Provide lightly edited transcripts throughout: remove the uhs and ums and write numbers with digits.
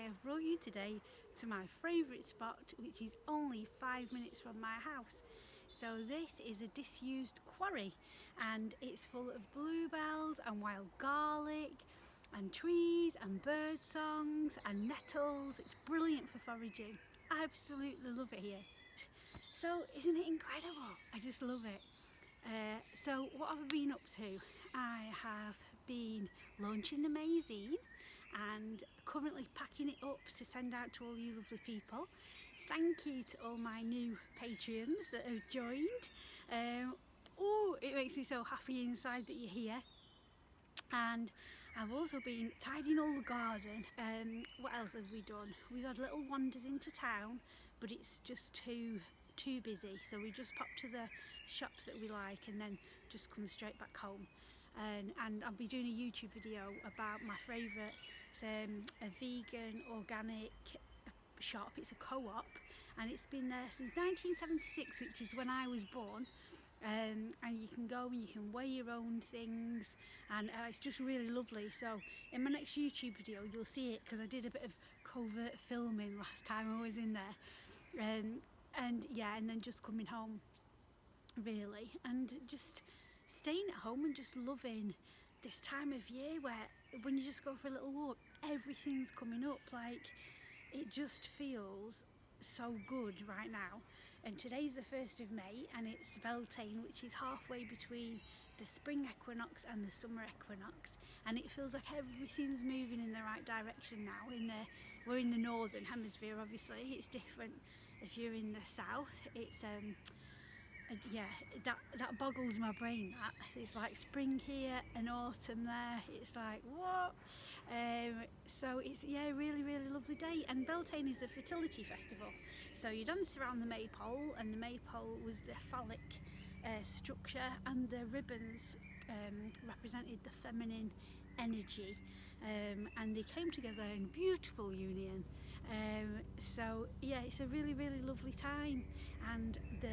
have brought you today to my favourite spot, which is only 5 minutes from my house. So this is a disused quarry and it's full of bluebells and wild garlic and trees and bird songs and nettles. It's brilliant for foraging. I absolutely love it here. So isn't it incredible? I just love it. So what have I been up to? I have been launching the May zine and currently packing it up to send out to all you lovely people. Thank you to all my new Patreons that have joined. Oh, it makes me so happy inside that you're here. And I've also been tidying all the garden. What else have we done? We had little wanders into town, but it's just too busy, so we just pop to the shops that we like and then just come straight back home. And I'll be doing a YouTube video about my favourite. It's a vegan organic shop. It's a co-op and it's been there since 1976, which is when I was born. And you can go and you can weigh your own things, and it's just really lovely. So in my next YouTube video you'll see it, because I did a bit of covert filming last time I was in there. And yeah, and then just coming home really, and just staying at home and just loving this time of year where when you just go for a little walk everything's coming up. Like, it just feels so good right now. And today's the 1st of May and it's Beltane, which is halfway between the spring equinox and the summer equinox, and it feels like everything's moving in the right direction now. We're in the northern hemisphere, obviously. It's different if you're in the south. It's yeah, that boggles my brain. That it's like spring here and autumn there. It's like what? So it's, yeah, really lovely day. And Beltane is a fertility festival, so you dance around the maypole, and the maypole was the phallic structure, and the ribbons represented the feminine energy, and they came together in beautiful union. So yeah, it's a really lovely time, and the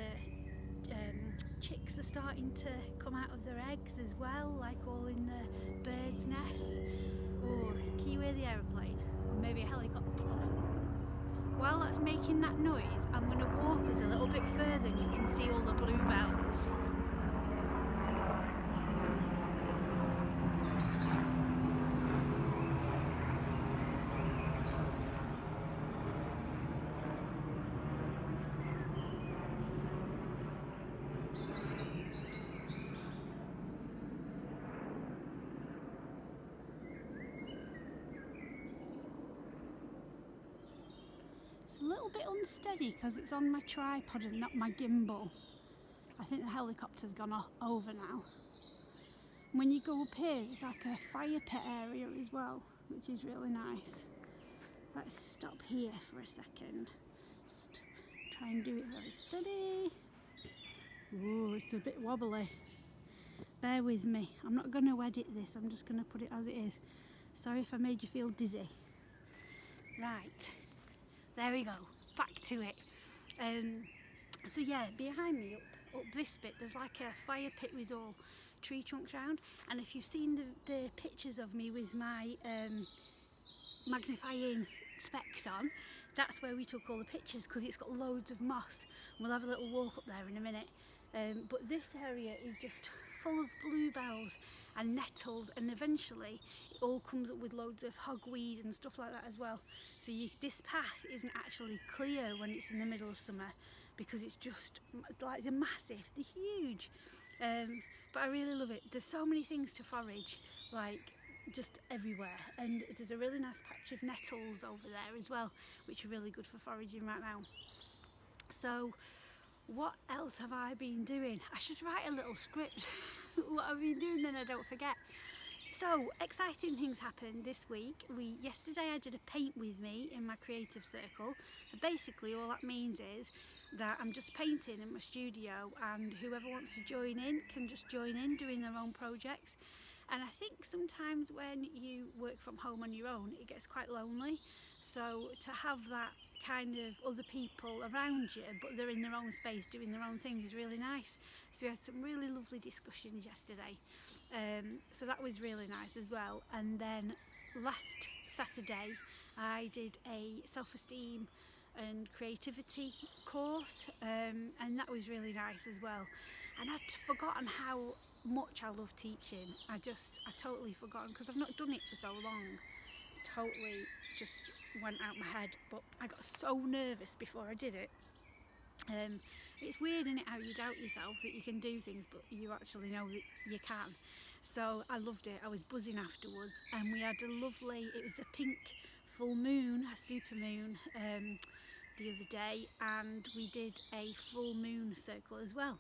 chicks are starting to come out of their eggs as well, like all in the bird's nests. Oh, can you hear the aeroplane? Or maybe a helicopter? While that's making that noise, I'm going to walk us a little bit further and you can see all the bluebells. A little bit unsteady because it's on my tripod and not my gimbal. I think the helicopter's gone over now. When you go up here, it's like a fire pit area as well, which is really nice. Let's stop here for a second. Just try and do it very steady. Ooh, it's a bit wobbly. Bear with me. I'm not going to edit this, I'm just going to put it as it is. Sorry if I made you feel dizzy. Right. There we go, back to it. So yeah, behind me, up this bit, there's like a fire pit with all tree trunks around. And if you've seen the pictures of me with my magnifying specs on, that's where we took all the pictures, because it's got loads of moss. We'll have a little walk up there in a minute. But this area is just full of bluebells and nettles, and eventually it all comes up with loads of hogweed and stuff like that as well. So this path isn't actually clear when it's in the middle of summer, because it's just like they're massive, they're huge. But I really love it. There's so many things to forage, like just everywhere, and there's a really nice patch of nettles over there as well, which are really good for foraging right now. So what else have I been doing? I should write a little script what I've been doing, then I don't forget. So exciting things happened this week. Yesterday I did a paint with me in my creative circle. And basically all that means is that I'm just painting in my studio, and whoever wants to join in can just join in doing their own projects. And I think sometimes when you work from home on your own, it gets quite lonely. So to have that kind of other people around you, but they're in their own space doing their own things, is really nice. So we had some really lovely discussions yesterday. So that was really nice as well. And then last Saturday I did a self-esteem and creativity course, and that was really nice as well. And I'd forgotten how much I love teaching. I totally forgotten, because I've not done it for so long. Totally just went out my head, but I got so nervous before I did it. It's weird, isn't it, how you doubt yourself that you can do things, but you actually know that you can. So I loved it. I was buzzing afterwards, and we had it was a pink full moon, a super moon, the other day, and we did a full moon circle as well.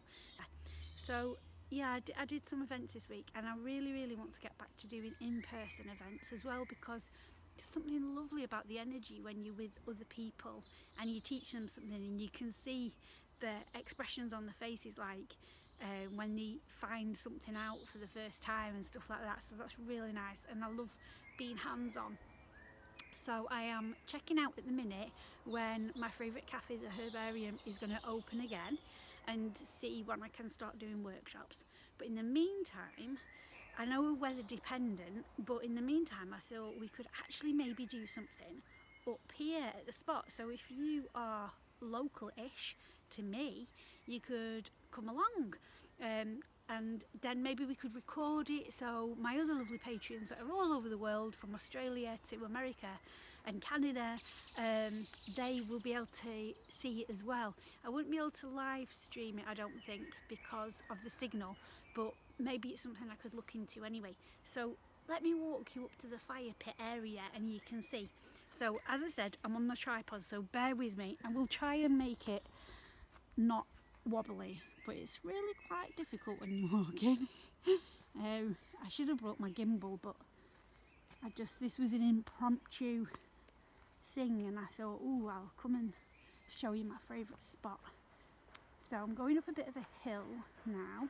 So yeah, I did some events this week, and I really want to get back to doing in-person events as well, because there's something lovely about the energy when you're with other people and you teach them something, and you can see the expressions on the faces, like when they find something out for the first time and stuff like that. So that's really nice, and I love being hands-on. So I am checking out at the minute when my favourite cafe, the Herbarium, is going to open again, and see when I can start doing workshops. But in the meantime, I know we're weather dependent, but in the meantime I thought we could actually maybe do something up here at the spot. So if you are local-ish to me, you could come along, and then maybe we could record it, so my other lovely patrons that are all over the world, from Australia to America and Canada, they will be able to see it as well. I wouldn't be able to live stream it, I don't think, because of the signal, but maybe it's something I could look into anyway. So let me walk you up to the fire pit area and you can see. So as I said, I'm on the tripod, so bear with me, and we'll try and make it not wobbly, but it's really quite difficult when you're walking. I should have brought my gimbal, but this was an impromptu thing, and I thought, oh, I'll come and show you my favourite spot. So I'm going up a bit of a hill now,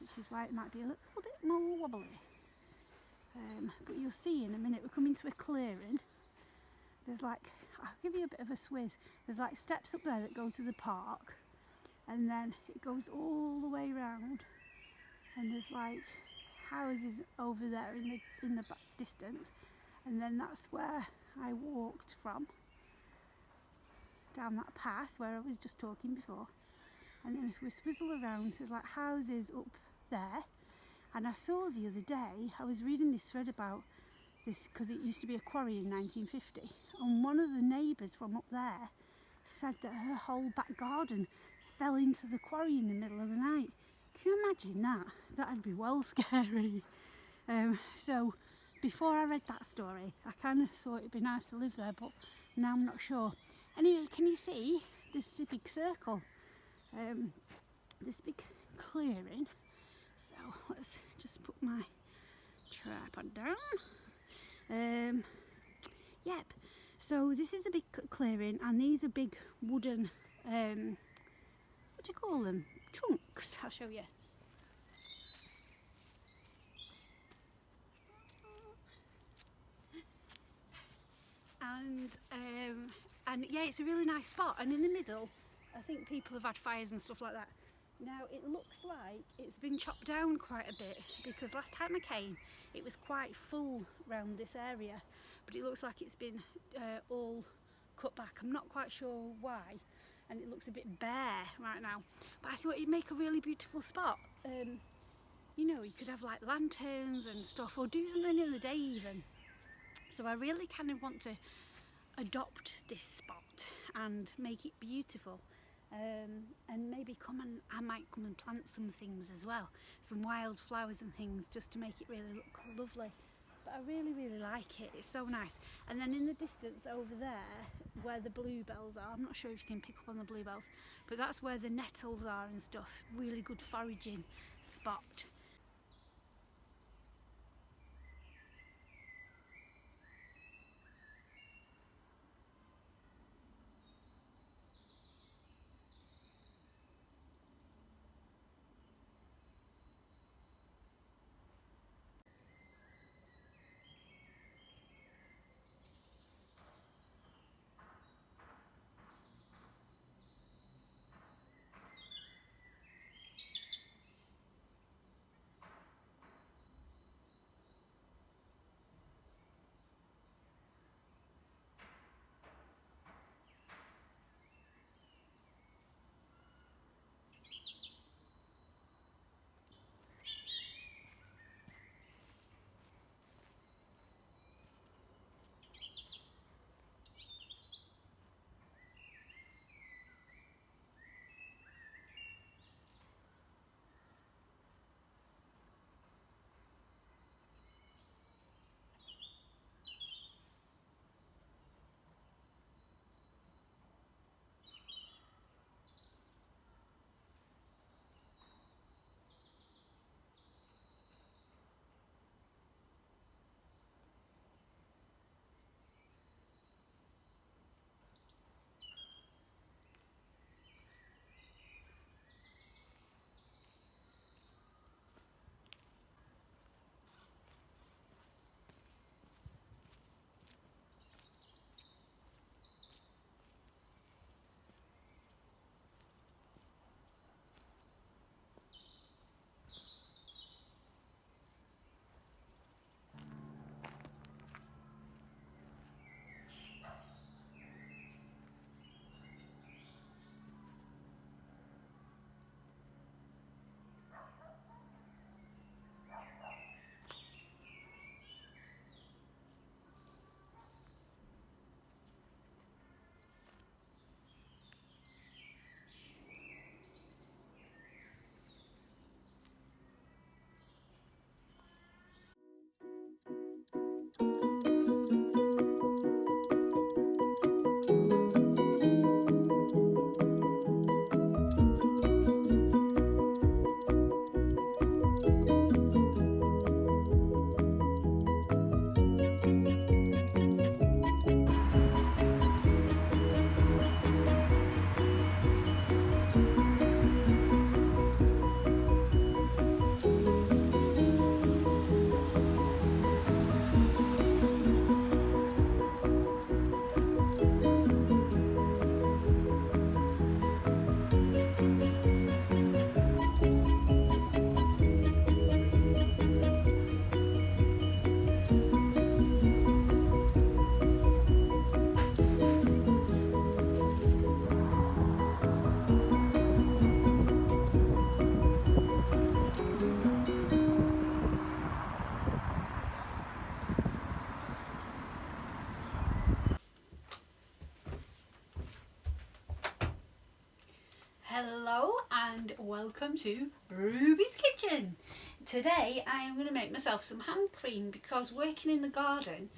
which is why it might be a little bit more wobbly, but you'll see in a minute. We're coming to a clearing. There's like, I'll give you a bit of a swizz. There's like steps up there that go to the park, and then it goes all the way around, and there's like houses over there in the back distance, and then that's where I walked from, down that path where I was just talking before. And then if we swizzle around, there's like houses up there. And I saw the other day, I was reading this thread about this, because it used to be a quarry in 1950, and one of the neighbours from up there said that her whole back garden fell into the quarry in the middle of the night. Can you imagine that? That'd be well scary. So before I read that story, I kind of thought it'd be nice to live there, but now I'm not sure. Anyway, can you see this is a big circle, this big clearing? So let's just put my tripod down. Yep, so this is a big clearing, and these are big wooden, what do you call them, trunks. I'll show you. And yeah, it's a really nice spot, and in the middle I think people have had fires and stuff like that. Now it looks like it's been chopped down quite a bit, because last time I came it was quite full around this area, but it looks like it's been all cut back. I'm not quite sure why, and it looks a bit bare right now, but I thought it'd make a really beautiful spot. You know, you could have like lanterns and stuff, or do something in the day even. So I really kind of want to adopt this spot and make it beautiful, and maybe I might come and plant some things as well, some wild flowers and things, just to make it really look lovely. But I really like it, it's so nice. And then in the distance over there where the bluebells are, I'm not sure if you can pick up on the bluebells, but that's where the nettles are and stuff. Really good foraging spot. Hello and welcome to Ruby's Kitchen. Today I am going to make myself some hand cream because working in the garden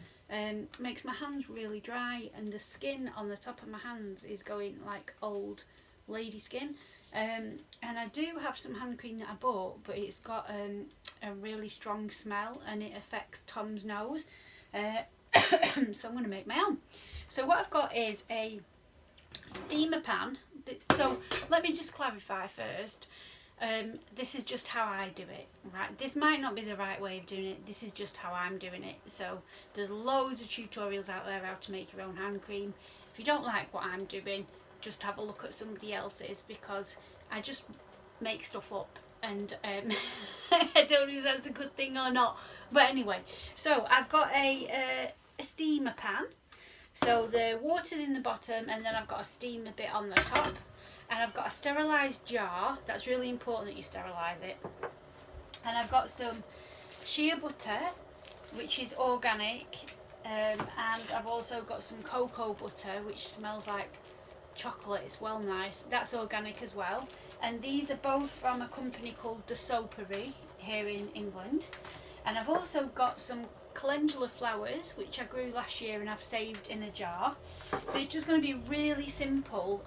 makes my hands really dry and the skin on the top of my hands is going like old lady skin. And I do have some hand cream that I bought, but it's got a really strong smell and it affects Tom's nose. So I'm going to make my own. So what I've got is a steamer pan. So let me just clarify first. This is just how I do it, right? This might not be the right way of doing it. This is just how I'm doing it. So there's loads of tutorials out there how to make your own hand cream. If you don't like what I'm doing, just have a look at somebody else's, because I just make stuff up and I don't know if that's a good thing or not. But anyway, so I've got a steamer pan. So the water's in the bottom and then I've got a steamer bit on the top, and I've got a sterilised jar. That's really important that you sterilise it. And I've got some shea butter, which is organic, and I've also got some cocoa butter, which smells like chocolate. It's well nice. That's organic as well. And these are both from a company called The Soapery here in England. And I've also got some calendula flowers, which I grew last year and I've saved in a jar. So it's just going to be really simple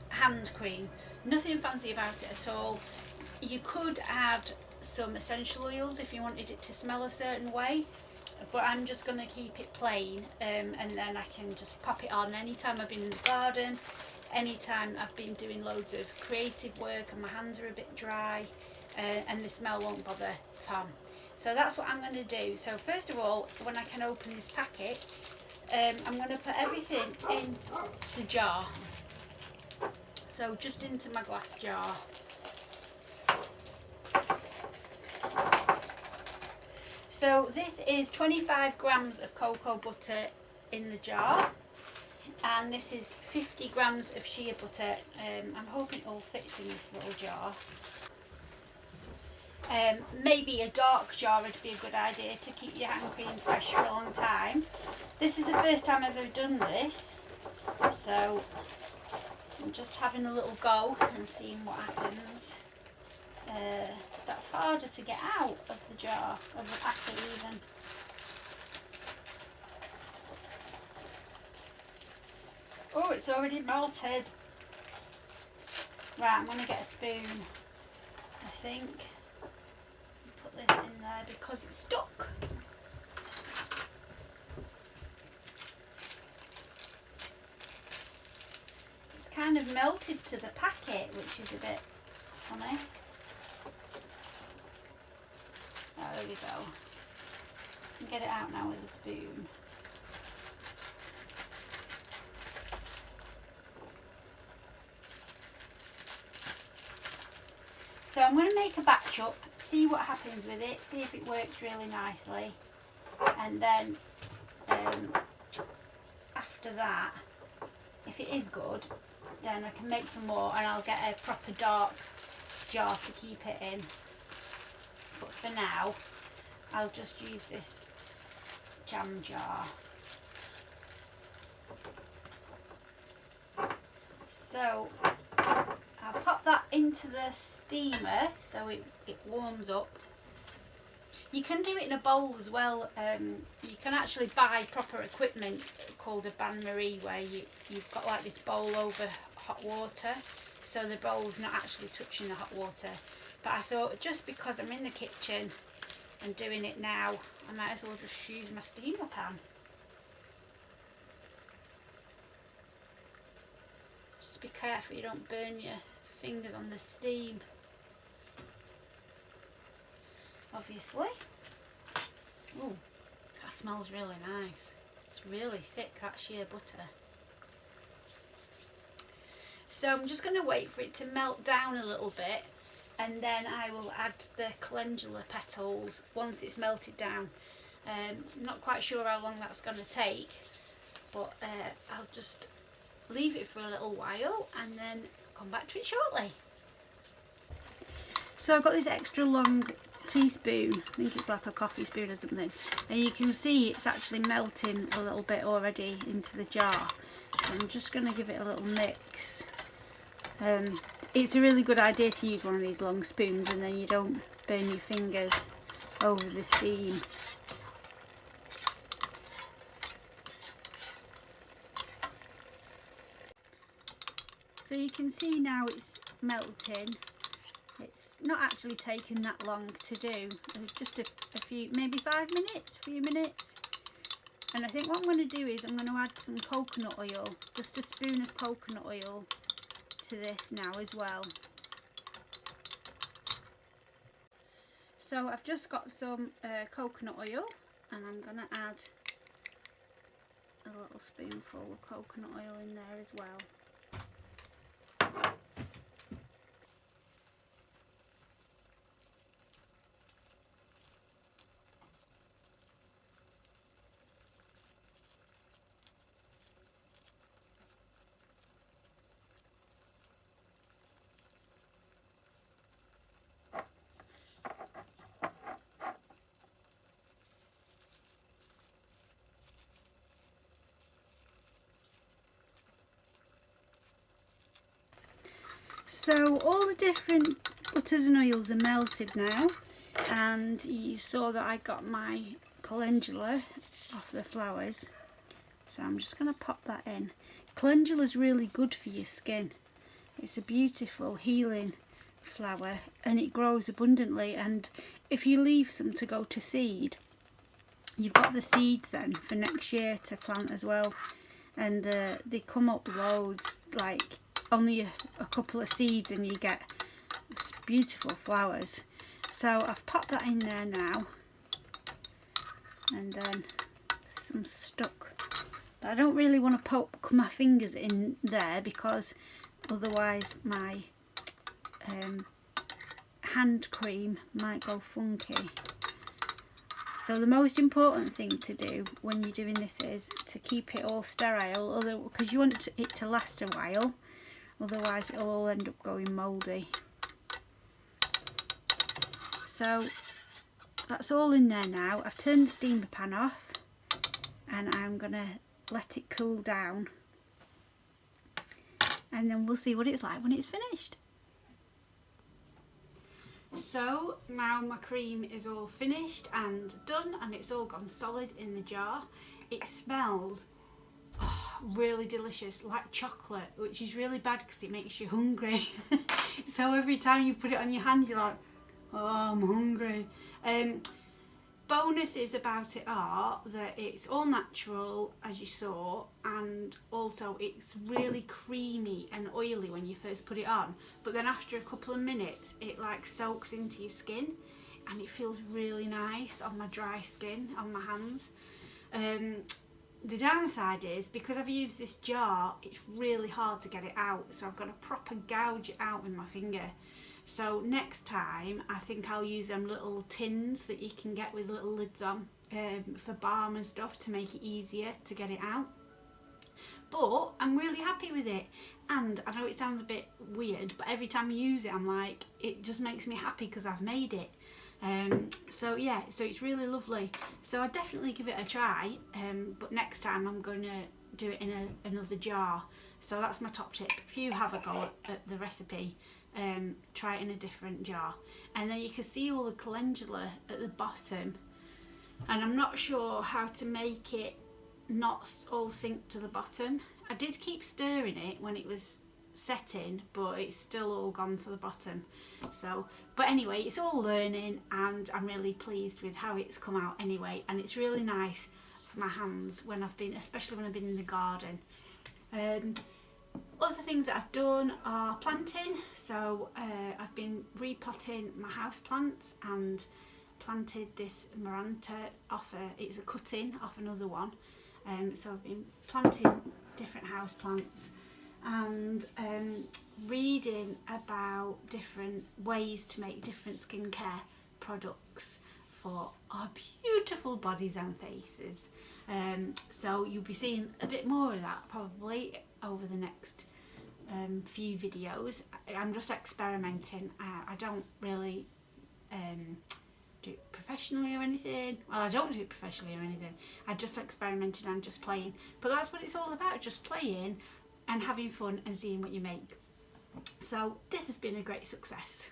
hand cream, nothing fancy about it at all. You could add some essential oils if you wanted it to smell a certain way, but I'm just going to keep it plain, and then I can just pop it on anytime I've been in the garden, anytime I've been doing loads of creative work and my hands are a bit dry, and the smell won't bother Tom. So that's what I'm going to do. So first of all, when I can open this packet, I'm going to put everything in the jar. So just into my glass jar. So this is 25 grams of cocoa butter in the jar, and this is 50 grams of shea butter. I'm hoping it all fits in this little jar. Maybe a dark jar would be a good idea to keep your hand cream fresh for a long time. This is the first time I've ever done this, so I'm just having a little go and seeing what happens. That's harder to get out of the jar, of the packet even. Oh, it's already melted. Right, I'm going to get a spoon, I think. Put this in there because it's stuck. It's kind of melted to the packet, which is a bit funny. Oh, there we go. I can get it out now with a spoon. So I'm going to make a batch up, see what happens with it, see if it works really nicely, and then after that, if it is good, then I can make some more and I'll get a proper dark jar to keep it in. But for now, I'll just use this jam jar. So I'll pop that into the steamer so it warms up. You can do it in a bowl as well. You can actually buy proper equipment called a bain-marie, where you've got like this bowl over hot water, so the bowl's not actually touching the hot water. But I thought, just because I'm in the kitchen and doing it now, I might as well just use my steamer pan. Just be careful you don't burn your fingers on the steam, obviously. Ooh, that smells really nice. It's really thick, that shea butter. So I'm just going to wait for it to melt down a little bit, and then I will add the calendula petals once it's melted down. I'm not quite sure how long that's going to take, but I'll just leave it for a little while and then come back to it shortly. So I've got this extra long teaspoon, I think it's like a coffee spoon or something, and you can see it's actually melting a little bit already into the jar. So I'm just going to give it a little mix It's a really good idea to use one of these long spoons, and then you don't burn your fingers over the steam. So you can see now it's melting. It's not actually taken that long to do. It was just a few, maybe 5 minutes, a few minutes. And I think what I'm going to do is I'm going to add some coconut oil, just a spoon of coconut oil to this now as well. So I've just got some coconut oil, and I'm going to add a little spoonful of coconut oil in there as well. So all the different butters and oils are melted now, and you saw that I got my calendula off the flowers, so I'm just going to pop that in. Calendula is really good for your skin. It's a beautiful healing flower, and it grows abundantly, and if you leave some to go to seed, you've got the seeds then for next year to plant as well, and they come up loads, like only a couple of seeds and you get beautiful flowers. So I've popped that in there now, and then some stuck, but I don't really want to poke my fingers in there because otherwise my hand cream might go funky. So the most important thing to do when you're doing this is to keep it all sterile, because you want it to last a while, otherwise it'll all end up going mouldy. So that's all in there now. I've turned the steamer pan off, and I'm going to let it cool down, and then we'll see what it's like when it's finished. So now my cream is all finished and done, and it's all gone solid in the jar. It smells really delicious, like chocolate, which is really bad because it makes you hungry. So every time you put it on your hand, you're like, oh, I'm hungry. Bonuses about it are that it's all natural, as you saw, and also it's really creamy and oily when you first put it on, but then after a couple of minutes it like soaks into your skin, and it feels really nice on my dry skin, on my hands. The downside is, because I've used this jar, it's really hard to get it out, so I've got to proper gouge it out with my finger. So next time I think I'll use them little tins that you can get with little lids on, for balm and stuff, to make it easier to get it out. But I'm really happy with it, and I know it sounds a bit weird, but every time I use it I'm like, it just makes me happy because I've made it. So yeah, so it's really lovely. So I'd definitely give it a try, but next time I'm going to do it in another jar. So that's my top tip. If you have a go at the recipe, try it in a different jar. And then you can see all the calendula at the bottom, and I'm not sure how to make it not all sink to the bottom. I did keep stirring it when it was setting, but it's still all gone to the bottom. So, but anyway, it's all learning, and I'm really pleased with how it's come out anyway, and it's really nice for my hands when I've been, especially when I've been in the garden. Other things that I've done are planting. So I've been repotting my house plants and planted this Maranta off it's a cutting off another one. So I've been planting different house plants and reading about different ways to make different skincare products for our beautiful bodies and faces. So you'll be seeing a bit more of that probably over the next few videos. I'm just experimenting. I don't really do it professionally or anything. Well, I don't do it professionally or anything. I just experimented and just playing. But that's what it's all about, just playing and having fun and seeing what you make. So this has been a great success.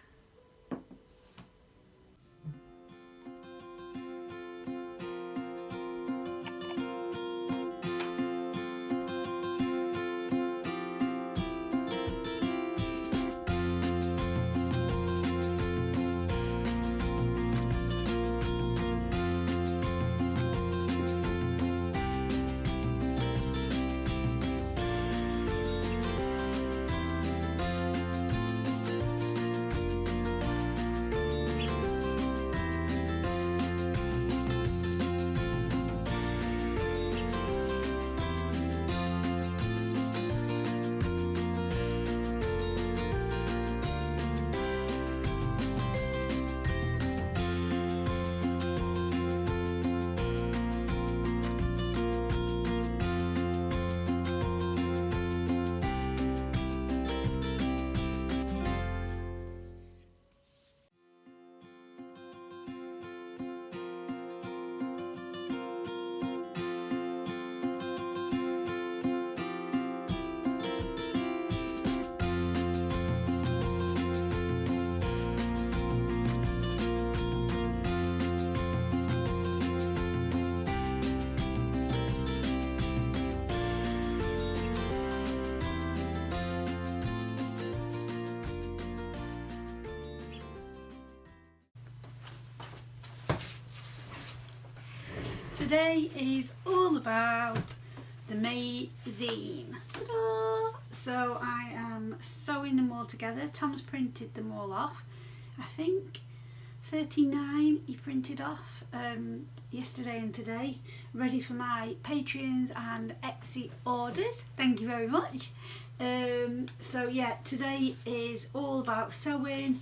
Today is all about the May zine. Ta-da! So I am sewing them all together. Tom's printed them all off. I think 39 he printed off yesterday and today, ready for my Patreons and Etsy orders. Thank you very much. So yeah, today is all about sewing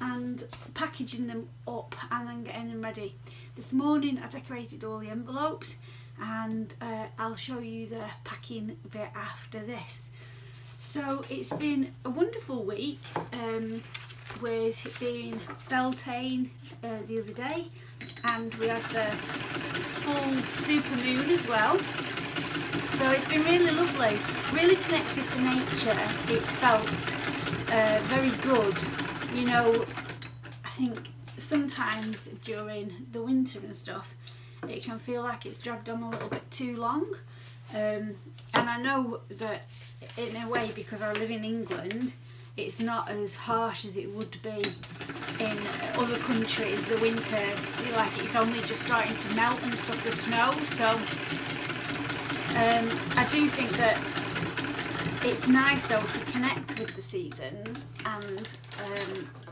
and packaging them up and then getting them ready. This morning I decorated all the envelopes, and I'll show you the packing bit after this. So it's been a wonderful week, with it being Beltane the other day, and we had the full super moon as well. So it's been really lovely, really connected to nature. It's felt very good. You know, I think sometimes during the winter and stuff it can feel like it's dragged on a little bit too long, and I know that in a way, because I live in England, it's not as harsh as it would be in other countries. The winter, like, it's only just starting to melt and stuff, the snow. So I do think that it's nice though to connect with the seasons and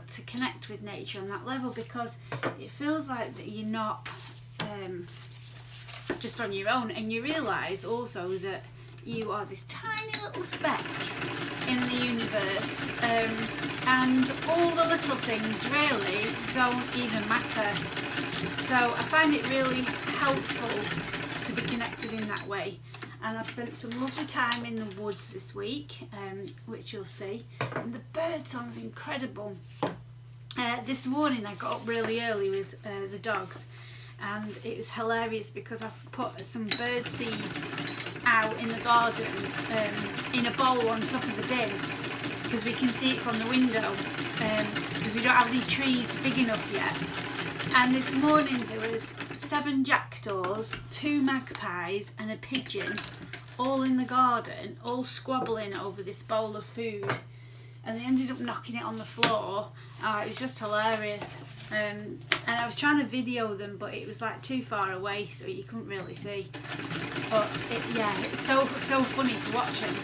to connect with nature on that level, because it feels like that you're not just on your own, and you realise also that you are this tiny little speck in the universe, and all the little things really don't even matter. So I find it really helpful to be connected in that way. And I've spent some lovely time in the woods this week, which you'll see, and the bird song's incredible. This morning I got up really early with the dogs, and it was hilarious because I've put some bird seed out in the garden in a bowl on top of the bin, because we can see it from the window, because we don't have any trees big enough yet. And this morning there was 7 jackdaws, 2 magpies and a pigeon all in the garden, all squabbling over this bowl of food, and they ended up knocking it on the floor. It was just hilarious. And I was trying to video them, but it was like too far away, so you couldn't really see. But it's so funny to watch them.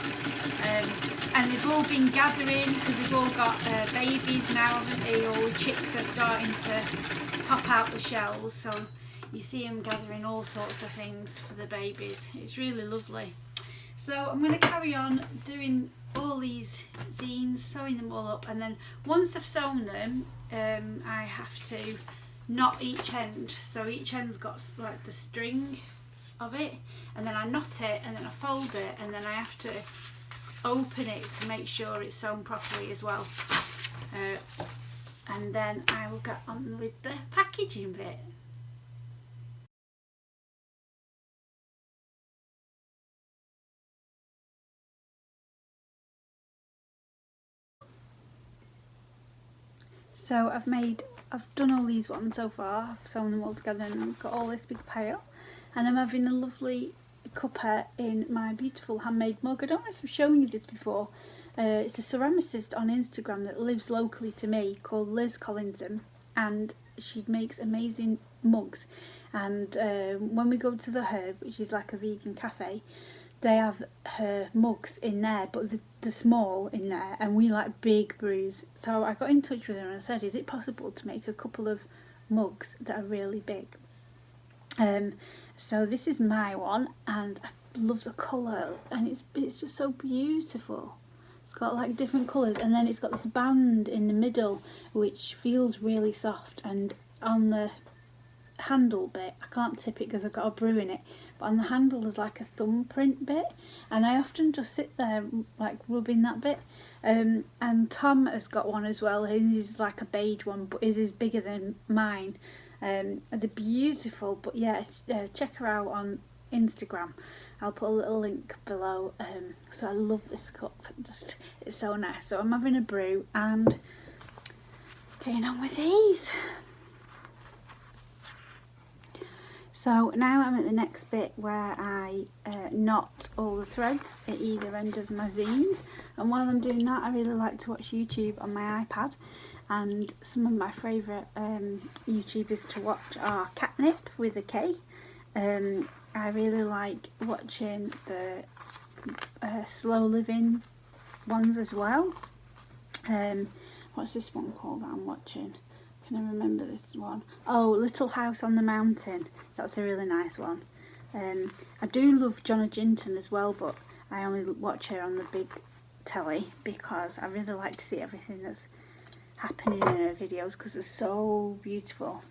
And they've all been gathering, because they've all got babies now, haven't they? All the chicks are starting to pop out the shells, so you see them gathering all sorts of things for the babies. It's really lovely. So I'm going to carry on doing all these zines, sewing them all up, and then once I've sewn them, I have to knot each end. So each end's got like the string of it, and then I knot it, and then I fold it, and then I have to open it to make sure it's sewn properly as well. And then I will get on with the packaging bit. So I've done all these ones so far. I've sewn them all together and I've got all this big pile. And I'm having a lovely cuppa in my beautiful handmade mug. I don't know if I've shown you this before. It's a ceramicist on Instagram that lives locally to me called Liz Collinson, and she makes amazing mugs. And when we go to the Herb, which is like a vegan cafe, they have her mugs in there, but they're small in there, and we like big brews. So I got in touch with her and I said, is it possible to make a couple of mugs that are really big? So this is my one, and I love the colour, and it's just so beautiful. It's got like different colours, and then it's got this band in the middle which feels really soft, and on the handle bit, I can't tip it because I've got a brew in it, but on the handle there's like a thumbprint bit, and I often just sit there like rubbing that bit. And Tom has got one as well. His is like a beige one, but his is bigger than mine. They're beautiful, but yeah, check her out on Instagram. I'll put a little link below. So I love this cup, it's so nice. So I'm having a brew and getting on with these. So now I'm at the next bit where I knot all the threads at either end of my zines, and while I'm doing that I really like to watch YouTube on my iPad, and some of my favourite YouTubers to watch are Catnip with a K. I really like watching the slow living ones as well. What's this one called that I'm watching? Can I remember this one? Oh, Little House on the Mountain. That's a really nice one. I do love Jonna Jinton as well, but I only watch her on the big telly because I really like to see everything that's happening in her videos because they're so beautiful.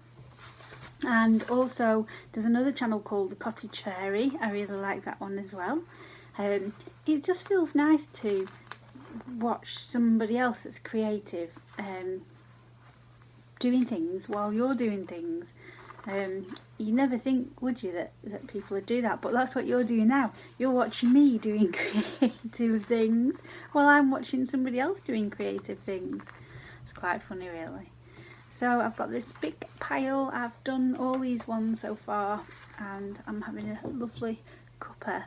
And also there's another channel called The Cottage Fairy. I really like that one as well. It just feels nice to watch somebody else that's creative doing things while you're doing things. You never think, would you, that people would do that, but that's what you're doing now. You're watching me doing creative things while I'm watching somebody else doing creative things. It's quite funny, really. So I've got this big pile. I've done all these ones so far, and I'm having a lovely cuppa.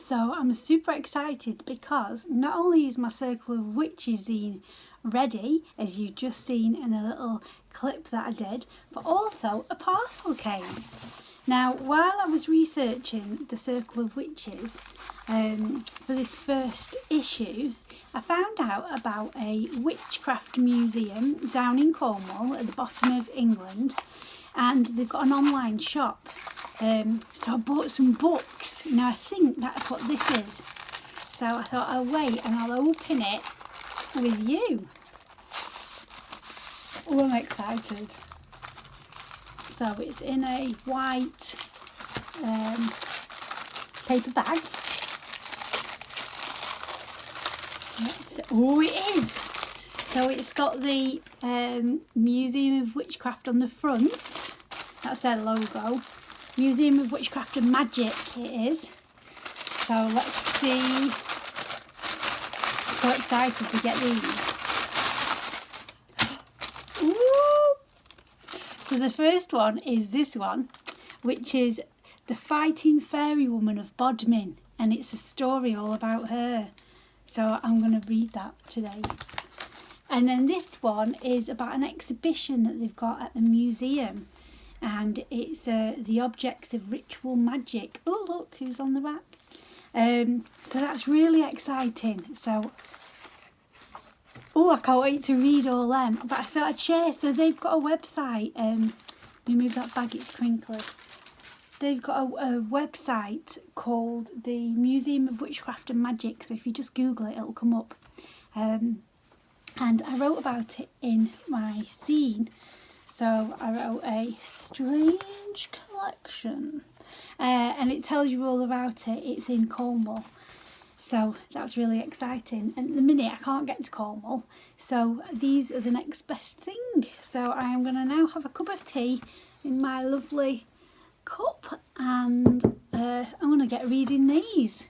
So I'm super excited because not only is my Circle of Witches zine ready, as you've just seen in a little clip that I did, but also a parcel came. Now, while I was researching the Circle of Witches for this first issue, I found out about a witchcraft museum down in Cornwall at the bottom of England, and they've got an online shop. So I bought some books. Now I think that's what this is. So I thought I'll wait and I'll open it with you. Oh, I'm excited. So it's in a white paper bag. Oh, it is. So it's got the Museum of Witchcraft on the front. That's their logo. Museum of Witchcraft and Magic it is. So let's see. So excited to get these. Ooh. So the first one is this one, which is The Fighting Fairy Woman of Bodmin, and it's a story all about her. So I'm going to read that today. And then this one is about an exhibition that they've got at the museum, and it's the objects of ritual magic. Oh, look who's on the back. So that's really exciting. So, oh, I can't wait to read all them. But I thought I'd share. So they've got a website. Let me move that bag, it's crinkly. they've got a website called the Museum of Witchcraft and Magic, so if you just Google it, it'll come up. And I wrote about it in my zine. So I wrote a strange collection, and it tells you all about it. It's in Cornwall, so that's really exciting. And at the minute I can't get to Cornwall, so these are the next best thing. So I am going to now have a cup of tea in my lovely cup, and I'm going to get reading these.